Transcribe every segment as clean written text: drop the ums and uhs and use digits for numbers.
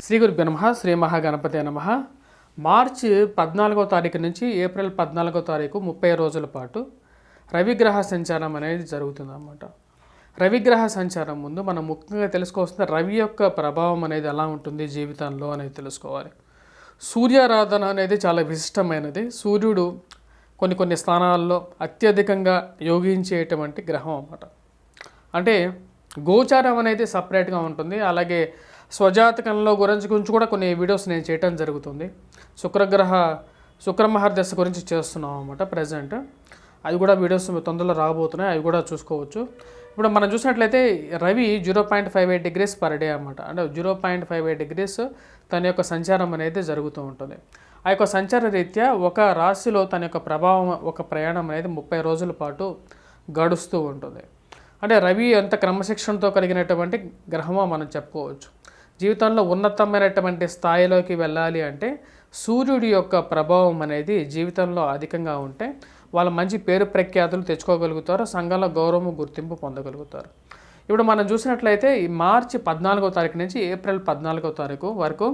శ్రీ గురుభ్యో నమః. శ్రీ మహాగణపతే నమః. మార్చి 14వ తారీఖు నుంచి ఏప్రిల్ 14వ తారీఖు 30 రోజుల పాటు రవిగ్రహ సంచారం అనేది జరుగుతుందన్నమాట. రవిగ్రహ సంచారం ముందు మనం ముఖ్యంగా తెలుసుకోవాల్సిన రవి యొక్క ప్రభావం అనేది ఎలా ఉంటుంది జీవితంలో అనేది తెలుసుకోవాలి. సూర్యారాధన అనేది చాలా విశిష్టమైనది. సూర్యుడు కొన్ని స్థానాల్లో అత్యధికంగా యోగించేటువంటి గ్రహం అన్నమాట. అంటే గోచారం అనేది సపరేట్గా ఉంటుంది. అలాగే స్వజాతకంలో గురించి కూడా కొన్ని వీడియోస్ నేను చేయటం జరుగుతుంది. శుక్రమహర్దశ గురించి చేస్తున్నాం అన్నమాట ప్రజెంట్. అది కూడా వీడియోస్ తొందరలో రాబోతున్నాయి, అవి కూడా చూసుకోవచ్చు. ఇప్పుడు మనం చూసినట్లయితే రవి 0.58 డిగ్రీస్ పర్ డే అన్నమాట. అంటే 0.58 డిగ్రీస్ తన యొక్క సంచారం అనేది జరుగుతూ ఉంటుంది. ఆ యొక్క సంచార రీత్యా ఒక రాశిలో తన యొక్క ప్రభావం, ఒక ప్రయాణం అనేది 30 రోజుల పాటు గడుస్తూ ఉంటుంది. అంటే రవి ఎంత క్రమశిక్షణతో కలిగినటువంటి గ్రహమో మనం చెప్పుకోవచ్చు. జీవితంలో ఉన్నతమైనటువంటి స్థాయిలోకి వెళ్ళాలి అంటే సూర్యుడి యొక్క ప్రభావం అనేది జీవితంలో అధికంగా ఉంటే వాళ్ళు మంచి పేరు ప్రఖ్యాతులు తెచ్చుకోగలుగుతారు, సంఘంలో గౌరవం గుర్తింపు పొందగలుగుతారు. ఇప్పుడు మనం చూసినట్లయితే ఈ మార్చి 14వ తారీఖు నుంచి ఏప్రిల్ 14వ తారీఖు వరకు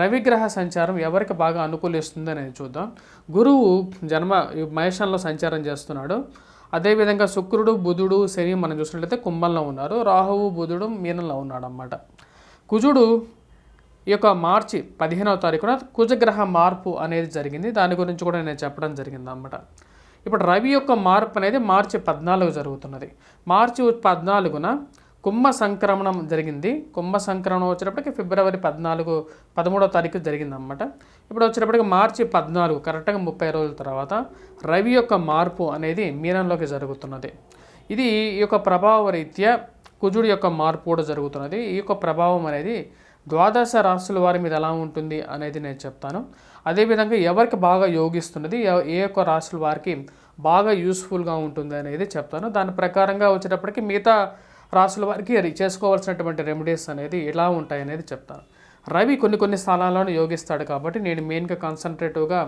రవిగ్రహ సంచారం ఎవరికి బాగా అనుకూలిస్తుంది అనేది చూద్దాం. గురువు మేషంలో సంచారం చేస్తున్నాడు. అదేవిధంగా శుక్రుడు, బుధుడు, శని మనం చూసినట్లయితే కుంభంలో ఉన్నారు. రాహువు, బుధుడు మీనంలో ఉన్నాడు అన్నమాట. కుజుడు ఈ యొక్క మార్చి 15వ తారీఖున కుజగ్రహ మార్పు అనేది జరిగింది. దాని గురించి కూడా నేను చెప్పడం జరిగింది అన్నమాట. ఇప్పుడు రవి యొక్క మార్పు అనేది మార్చి 14 జరుగుతున్నది. మార్చి 14న కుంభ సంక్రమణం జరిగింది. కుంభ సంక్రమణం వచ్చేటప్పటికి ఫిబ్రవరి 13వ తారీఖు జరిగిందన్నమాట. ఇప్పుడు వచ్చేటప్పటికి మార్చి 14 కరెక్ట్గా 30 రోజుల తర్వాత రవి యొక్క మార్పు అనేది మీనంలోకి జరుగుతున్నది. ఇది ఈ యొక్క ప్రభావ రీత్యా కుజుడు యొక్క మార్పు కూడా జరుగుతున్నది. ఈ యొక్క ప్రభావం అనేది ద్వాదశ రాశుల వారి మీద ఎలా ఉంటుంది అనేది నేను చెప్తాను. అదేవిధంగా ఎవరికి బాగా యోగిస్తున్నది, ఏ యొక్క రాశుల వారికి బాగా యూస్ఫుల్గా ఉంటుంది అనేది చెప్తాను. దాని ప్రకారంగా వచ్చేటప్పటికి మిగతా రాశుల వారికి చేసుకోవాల్సినటువంటి రెమెడీస్ అనేది ఎలా ఉంటాయి అనేది చెప్తాను. రవి కొన్ని స్థానాలను యోగిస్తాడు కాబట్టి నేను మెయిన్గా కాన్సన్ట్రేటివ్గా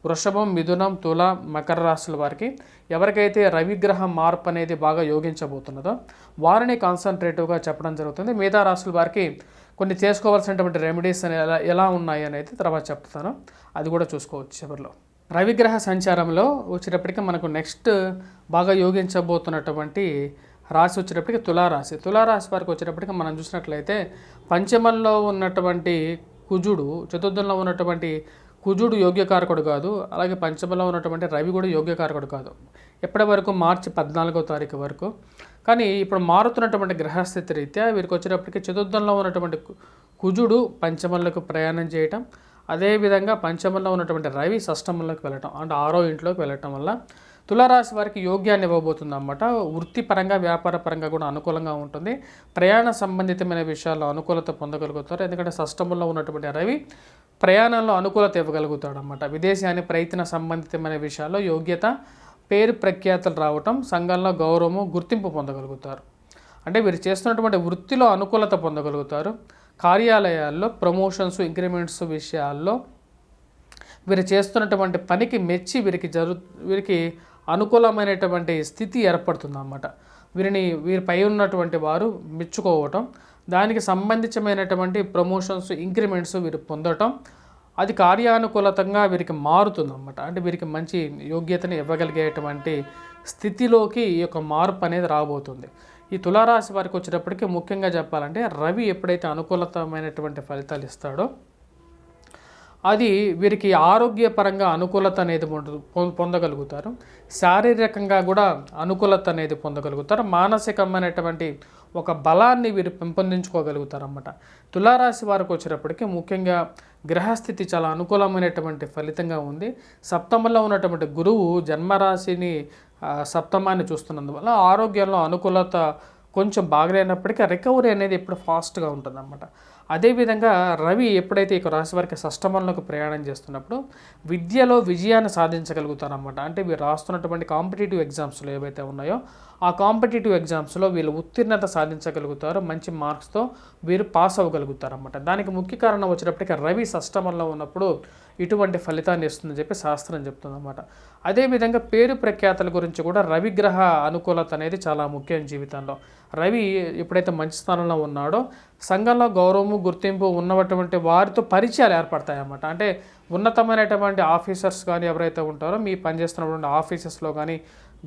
వృషభం, మిథునం, తుల, మకర రాశుల వారికి ఎవరికైతే రవిగ్రహ మార్పు అనేది బాగా యోగించబోతున్నదో వారిని కాన్సన్ట్రేటివ్గా చెప్పడం జరుగుతుంది. మిగతా రాశుల వారికి కొన్ని చేసుకోవాల్సినటువంటి రెమెడీస్ అనేవి ఎలా ఉన్నాయి అనేది తర్వాత చెప్తాను. అది కూడా చూసుకోవచ్చు చివరిలో. రవిగ్రహ సంచారంలో వచ్చేటప్పటికి మనకు నెక్స్ట్ బాగా యోగించబోతున్నటువంటి రాశి వచ్చేటప్పటికి తులారాశి. తులారాశి వారికి వచ్చేటప్పటికి మనం చూసినట్లయితే పంచమంలో ఉన్నటువంటి కుజుడు, చతుర్థంలో ఉన్నటువంటి కుజుడు యోగ్యకారకుడు కాదు. అలాగే పంచమంలో ఉన్నటువంటి రవి కూడా యోగ్యకారకుడు కాదు ఎప్పటి వరకు మార్చి 14వ తారీఖు వరకు. కానీ ఇప్పుడు మారుతున్నటువంటి గ్రహస్థితి రీత్యా వీరికి వచ్చేటప్పటికి చతుర్థంలో ఉన్నటువంటి కుజుడు పంచమంలోకి ప్రయాణం చేయటం, అదేవిధంగా పంచమంలో ఉన్నటువంటి రవి షష్టమంలోకి వెళ్ళటం, అంటే 6వ ఇంట్లోకి వెళ్ళటం వల్ల తులారాశి వారికి యోగ్యాన్ని ఇవ్వబోతుంది అన్నమాట. వృత్తిపరంగా, వ్యాపార పరంగా కూడా అనుకూలంగా ఉంటుంది. ప్రయాణ సంబంధితమైన విషయాల్లో అనుకూలత పొందగలుగుతారు. ఎందుకంటే షష్టమంలో ఉన్నటువంటి రవి ప్రయాణంలో అనుకూలత ఇవ్వగలుగుతాడు అన్నమాట. విదేశాన్ని ప్రయత్న సంబంధితమైన విషయాల్లో యోగ్యత, పేరు ప్రఖ్యాతలు రావటం, సంఘంలో గౌరవము, గుర్తింపు పొందగలుగుతారు. అంటే వీరు చేస్తున్నటువంటి వృత్తిలో అనుకూలత పొందగలుగుతారు. కార్యాలయాల్లో ప్రమోషన్స్, ఇంక్రిమెంట్స్ విషయాల్లో వీరు చేస్తున్నటువంటి పనికి మెచ్చి వీరికి అనుకూలమైనటువంటి స్థితి ఏర్పడుతుందన్నమాట. వీరిపై ఉన్నటువంటి వారు మెచ్చుకోవటం, దానికి సంబంధించినటువంటి ప్రమోషన్స్, ఇంక్రిమెంట్స్ వీరు పొందటం, అది కార్యానుకూలతంగా వీరికి మారుతుందన్నమాట. అంటే వీరికి మంచి యోగ్యతని ఇవ్వగలిగేటువంటి స్థితిలోకి ఈ యొక్క మార్పు అనేది రాబోతుంది. ఈ తులారాశి వారికి వచ్చేటప్పటికి ముఖ్యంగా చెప్పాలంటే రవి ఎప్పుడైతే అనుకూలతమైనటువంటి ఫలితాలు ఇస్తాడో అది వీరికి ఆరోగ్యపరంగా అనుకూలత అనేది పొందగలుగుతారు. శారీరకంగా కూడా అనుకూలత అనేది పొందగలుగుతారు. మానసికమైనటువంటి ఒక బలాన్ని వీరు పెంపొందించుకోగలుగుతారు అన్నమాట. తులారాశి వారికి వచ్చేటప్పటికి ముఖ్యంగా గ్రహస్థితి చాలా అనుకూలమైనటువంటి ఫలితంగా ఉంది. సప్తమంలో ఉన్నటువంటి గురువు జన్మరాశిని సప్తమాన్ని చూస్తున్నందువల్ల ఆరోగ్యంలో అనుకూలత కొంచెం బాగలేనప్పటికీ రికవరీ అనేది ఎప్పుడు ఫాస్ట్గా ఉంటుందన్నమాట. అదేవిధంగా రవి ఎప్పుడైతే ఈ రాశి వారికి షష్టమంలోకి ప్రయాణం చేస్తున్నప్పుడు విద్యలో విజయాన్ని సాధించగలుగుతారన్నమాట. అంటే వీరు రాస్తున్నటువంటి కాంపిటేటివ్ ఎగ్జామ్స్లో ఏవైతే ఉన్నాయో ఆ కాంపిటేటివ్ ఎగ్జామ్స్లో వీళ్ళు ఉత్తీర్ణత సాధించగలుగుతారు. మంచి మార్క్స్తో వీరు పాస్ అవ్వగలుగుతారన్నమాట. దానికి ముఖ్య కారణం వచ్చేటప్పటికీ రవి షష్టమంలో ఉన్నప్పుడు ఇటువంటి ఫలితాన్ని ఇస్తుందని చెప్పి శాస్త్రం చెప్తుందన్నమాట. అదేవిధంగా పేరు ప్రఖ్యాతల గురించి కూడా రవిగ్రహ అనుకూలత అనేది చాలా ముఖ్యం జీవితంలో. రవి ఎప్పుడైతే మంచి స్థానంలో ఉన్నాడో సంఘంలో గౌరవము గుర్తింపు ఉన్నటువంటి వారితో పరిచయాలు ఏర్పడతాయి అన్నమాట. అంటే ఉన్నతమైనటువంటి ఆఫీసర్స్ కానీ ఎవరైతే ఉంటారో మీ పనిచేస్తున్నటువంటి ఆఫీసెస్లో కానీ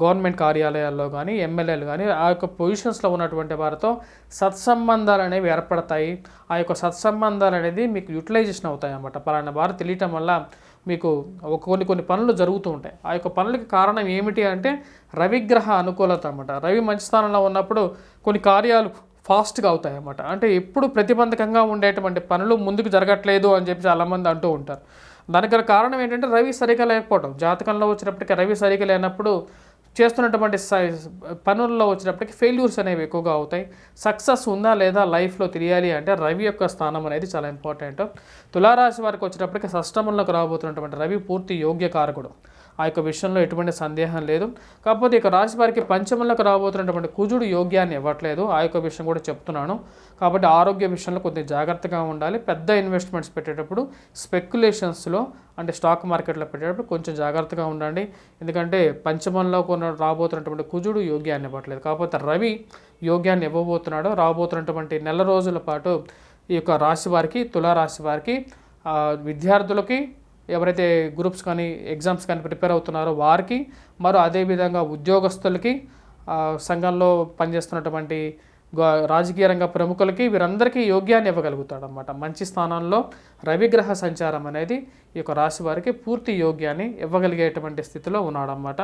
గవర్నమెంట్ కార్యాలయాల్లో కానీ ఎమ్మెల్యేలు కానీ ఆ యొక్క పొజిషన్స్లో ఉన్నటువంటి వారితో సత్సంబంధాలు అనేవి ఏర్పడతాయి. ఆ యొక్క సత్సంబంధాలు అనేది మీకు యూటిలైజేషన్ అవుతాయి అన్నమాట. పలానా వారు తెలియటం వల్ల మీకు కొన్ని పనులు జరుగుతూ ఉంటాయి. ఆ యొక్క పనులకి కారణం ఏమిటి అంటే రవిగ్రహ అనుకూలత అన్నమాట. రవి మంచి స్థానంలో ఉన్నప్పుడు కొన్ని కార్యాలు ఫాస్ట్గా అవుతాయి అన్నమాట. అంటే ఎప్పుడు ప్రతిబంధకంగా ఉండేటువంటి పనులు ముందుకు జరగట్లేదు అని చెప్పి చాలామంది అంటూ ఉంటారు. దానికి కారణం ఏంటంటే రవి సరిగా లేకపోవడం. జాతకంలో వచ్చినప్పటికీ రవి సరిగా లేనప్పుడు చేస్తున్నటువంటి పనుల్లో వచ్చినప్పటికీ ఫెయిల్యూర్స్ అనేవి ఎక్కువగా అవుతాయి. సక్సెస్ ఉందా లేదా లైఫ్లో తెలియాలి అంటే రవి యొక్క స్థానం అనేది చాలా ఇంపార్టెంట్. తులారాశి వారికి వచ్చేటప్పటికి షష్టమంలోకి రాబోతున్నటువంటి రవి పూర్తి యోగ్యకారకుడు. ఆ యొక్క విషయంలో ఎటువంటి సందేహం లేదు. కాకపోతే ఇక రాశి వారికి పంచమంలోకి రాబోతున్నటువంటి కుజుడు యోగ్యాన్ని ఇవ్వట్లేదు. ఆ యొక్క విషయం కూడా చెప్తున్నాను. కాబట్టి ఆరోగ్య విషయంలో కొద్దిగా జాగ్రత్తగా ఉండాలి. పెద్ద ఇన్వెస్ట్మెంట్స్ పెట్టేటప్పుడు స్పెక్యులేషన్స్లో అంటే స్టాక్ మార్కెట్లో పెట్టేటప్పుడు కొంచెం జాగ్రత్తగా ఉండండి. ఎందుకంటే పంచమంలో రాబోతున్నటువంటి కుజుడు యోగ్యాన్ని ఇవ్వట్లేదు. కాకపోతే రవి యోగ్యాన్ని ఇవ్వబోతున్నాడు. రాబోతున్నటువంటి నెల రోజుల పాటు ఈ యొక్క రాశి వారికి తులారాశి వారికి విద్యార్థులకి ఎవరైతే గ్రూప్స్ కానీ ఎగ్జామ్స్ కానీ ప్రిపేర్ అవుతున్నారో వారికి మరో అదేవిధంగా ఉద్యోగస్తులకి సంఘంలో పనిచేస్తున్నటువంటి రాజకీయ రంగ ప్రముఖులకి వీరందరికీ యోగ్యాన్ని ఇవ్వగలుగుతాడు అన్నమాట. మంచి స్థానంలో రవిగ్రహ సంచారం అనేది ఈ యొక్క రాశి వారికి పూర్తి యోగ్యాన్ని ఇవ్వగలిగేటువంటి స్థితిలో ఉన్నాడన్నమాట.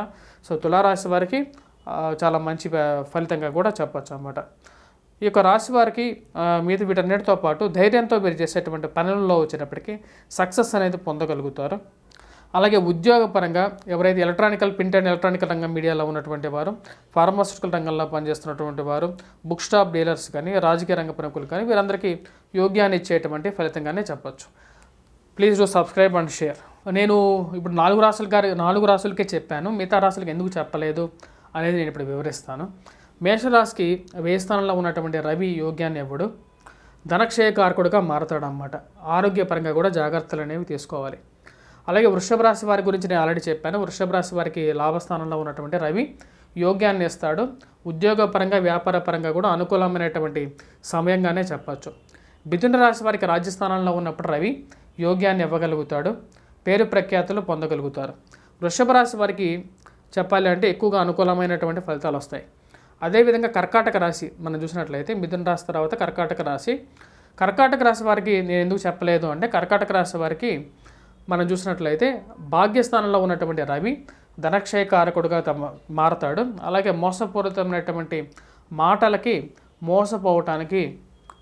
సో తులారాశి వారికి చాలా మంచి ఫలితంగా కూడా చెప్పచ్చు అన్నమాట. ఈ యొక్క రాశి వారికి మీది వీటన్నిటితో పాటు ధైర్యంతో మీరు చేసేటువంటి పనులలో వచ్చినప్పటికీ సక్సెస్ అనేది పొందగలుగుతారు. అలాగే ఉద్యోగపరంగా ఎవరైతే ప్రింట్ అండ్ ఎలక్ట్రానికల్ రంగం మీడియాలో ఉన్నటువంటి వారు, ఫార్మాస్యూటికల్ రంగంలో పనిచేస్తున్నటువంటి వారు, బుక్ స్టాప్ డీలర్స్ కానీ రాజకీయ రంగ ప్రముఖులు కానీ వీరందరికీ యోగ్యాన్ని ఇచ్చేటువంటి ఫలితంగానే చెప్పచ్చు. Please do subscribe and share. నేను ఇప్పుడు 4 రాసులకే చెప్పాను, మిగతా రాసులకు ఎందుకు చెప్పలేదు అనేది నేను ఇప్పుడు వివరిస్తాను. మేషరాశికి 1000 స్థానంలో ఉన్నటువంటి రవి యోగ్యాన్ని ఇవ్వడు, ధనక్షయకారకుడుగా మారతాడన్నమాట. ఆరోగ్యపరంగా కూడా జాగ్రత్తలు అనేవి తీసుకోవాలి. అలాగే వృషభ రాశి వారి గురించి నేను ఆల్రెడీ చెప్పాను. వృషభ రాశి వారికి లాభస్థానంలో ఉన్నటువంటి రవి యోగ్యాన్ని ఇస్తాడు. ఉద్యోగపరంగా వ్యాపారపరంగా కూడా అనుకూలమైనటువంటి సమయంగానే చెప్పచ్చు. మిథున రాశి వారికి రాజ్యస్థానంలో ఉన్నప్పుడు రవి యోగ్యాన్ని ఇవ్వగలుగుతాడు, పేరు ప్రఖ్యాతులు పొందగలుగుతారు. వృషభ రాశి వారికి చెప్పాలి అంటే ఎక్కువగా అనుకూలమైనటువంటి ఫలితాలు వస్తాయి. అదేవిధంగా కర్కాటక రాశి మనం చూసినట్లయితే మిథున రాశి తర్వాత కర్కాటక రాశి వారికి నేను ఎందుకు చెప్పలేదు అంటే కర్కాటక రాశి వారికి మనం చూసినట్లయితే భాగ్యస్థానంలో ఉన్నటువంటి రవి ధనక్షయకారకుడుగా మారతాడు. అలాగే మోసపూరితమైనటువంటి మాటలకి మోసపోవటానికి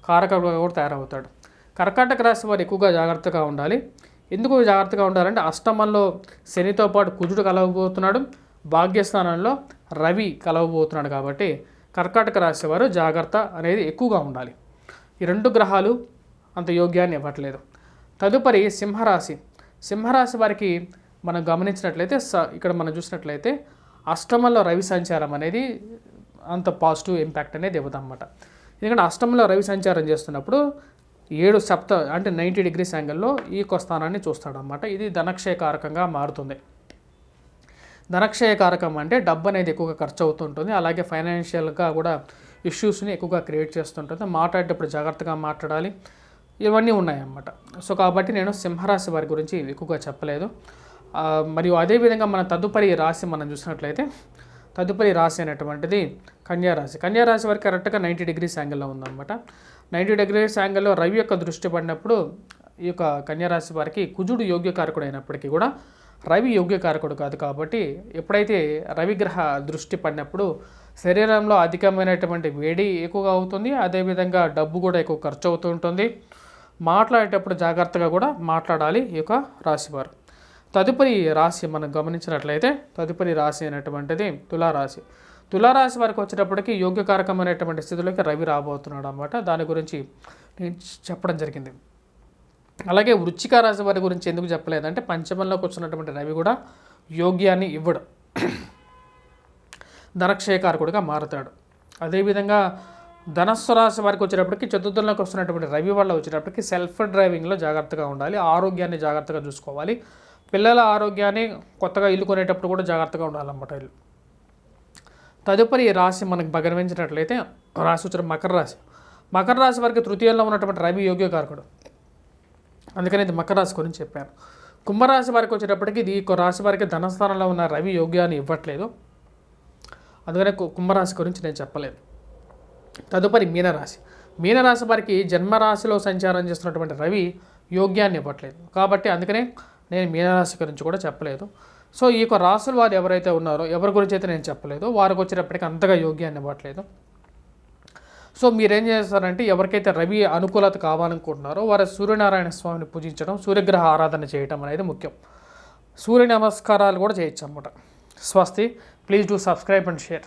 కారకుడుగా కూడా తయారవుతాడు. కర్కాటక రాశి వారు ఎక్కువగా జాగ్రత్తగా ఉండాలి. ఎందుకు జాగ్రత్తగా ఉండాలంటే అష్టమంలో శనితో పాటు కుజుడు కలవబోతున్నాడు, భాగ్యస్థానంలో రవి కలవబోతున్నాడు. కాబట్టి కర్కాటక రాశి వారు జాగ్రత్త అనేది ఎక్కువగా ఉండాలి. ఈ 2 గ్రహాలు అంత యోగ్యాన్ని ఇవ్వట్లేదు. తదుపరి సింహరాశి వారికి మనం గమనించినట్లయితే ఇక్కడ మనం చూసినట్లయితే అష్టమంలో రవి సంచారం అనేది అంత పాజిటివ్ ఇంపాక్ట్ అనేది ఇవ్వదన్నమాట. ఎందుకంటే అష్టమంలో రవి సంచారం చేస్తున్నప్పుడు 7 అంటే 90 degrees యాంగిల్లో ఈ యొక్క స్థానాన్ని చూస్తాడన్నమాట. ఇది ధనక్షయకారకంగా మారుతుంది. ధనక్షయకారకం అంటే డబ్బు అనేది ఎక్కువగా ఖర్చు అవుతుంటుంది. అలాగే ఫైనాన్షియల్గా కూడా ఇష్యూస్ని ఎక్కువగా క్రియేట్ చేస్తుంటుంది. మాట్లాడేటప్పుడు జాగ్రత్తగా మాట్లాడాలి. ఇవన్నీ ఉన్నాయన్నమాట. సో కాబట్టి నేను సింహరాశి వారి గురించి ఎక్కువగా చెప్పలేదు. మరియు అదేవిధంగా మన తదుపరి రాశి మనం చూసినట్లయితే తదుపరి రాశి అనేటువంటిది కన్యారాశి వారికి కరెక్ట్గా 90 degrees యాంగిల్లో ఉందన్నమాట. 90 degrees యాంగిల్లో రవి యొక్క దృష్టి పడినప్పుడు ఈ యొక్క కన్యారాశి వారికి కుజుడు యోగ్యకారకుడు అయినప్పటికీ కూడా రవి యోగ్యకారకుడు కాదు. కాబట్టి ఎప్పుడైతే రవిగ్రహ దృష్టి పడినప్పుడు శరీరంలో అధికమైనటువంటి వేడి ఎక్కువగా అవుతుంది. అదేవిధంగా డబ్బు కూడా ఎక్కువ ఖర్చు అవుతూ ఉంటుంది. మాట్లాడేటప్పుడు జాగ్రత్తగా కూడా మాట్లాడాలి ఈ యొక్క రాశివారు. తదుపరి రాశి మనం గమనించినట్లయితే తదుపరి రాశి అనేటువంటిది తులారాశి వారికి వచ్చేటప్పటికి యోగ్యకారకమైనటువంటి స్థితిలోకి రవి రాబోతున్నాడు అన్నమాట. దాని గురించి నేను చెప్పడం జరిగింది. అలాగే వృశ్చిక రాశి వారి గురించి ఎందుకు చెప్పలేదంటే పంచమంలోకి వచ్చినటువంటి రవి కూడా యోగ్యాన్ని ఇవ్వడు, ధనక్షయకారకుడిగా మారుతాడు. అదేవిధంగా ధనస్సు రాశి వారికి వచ్చేటప్పటికి చతుర్థంలోకి వస్తున్నటువంటి రవి వల్ల వచ్చేటప్పటికి సెల్ఫ్ డ్రైవింగ్లో జాగ్రత్తగా ఉండాలి. ఆరోగ్యాన్ని జాగ్రత్తగా చూసుకోవాలి. పిల్లల ఆరోగ్యాన్ని కొత్తగా ఇల్లు కొనేటప్పుడు కూడా జాగ్రత్తగా ఉండాలన్నమాట ఇల్లు. తదుపరి రాశి మనకు గమనించినట్లయితే రాశి వచ్చిన మకర రాశి వారికి తృతీయంలో ఉన్నటువంటి రవి యోగ్యకారకుడు, అందుకని ఇది మకర రాశి గురించి చెప్పాను. కుంభరాశి వారికి వచ్చేటప్పటికి ఇది రాశి వారికి ధనస్థానంలో ఉన్న రవి యోగ్యాన్ని ఇవ్వట్లేదు, అందుకనే కుంభరాశి గురించి నేను చెప్పలేదు. తదుపరి మీనరాశి. మీనరాశి వారికి జన్మరాశిలో సంచారం చేస్తున్నటువంటి రవి యోగ్యాన్ని ఇవ్వట్లేదు, కాబట్టి అందుకనే నేను మీనరాశి గురించి కూడా చెప్పలేదు. సో ఈ యొక్క రాశుల వారు ఎవరైతే ఉన్నారో ఎవరి గురించి అయితే నేను చెప్పలేదు, వారికి వచ్చేటప్పటికి అంతగా యోగ్యాన్ని ఇవ్వట్లేదు. సో మీరేం చేస్తారంటే ఎవరికైతే రవి అనుకూలత కావాలనుకుంటున్నారో వారు సూర్యనారాయణ స్వామిని పూజించడం, సూర్యగ్రహ ఆరాధన చేయడం అనేది ముఖ్యం. సూర్య నమస్కారాలు కూడా చేయొచ్చు అన్నమాట. స్వస్తి. Please do subscribe and share.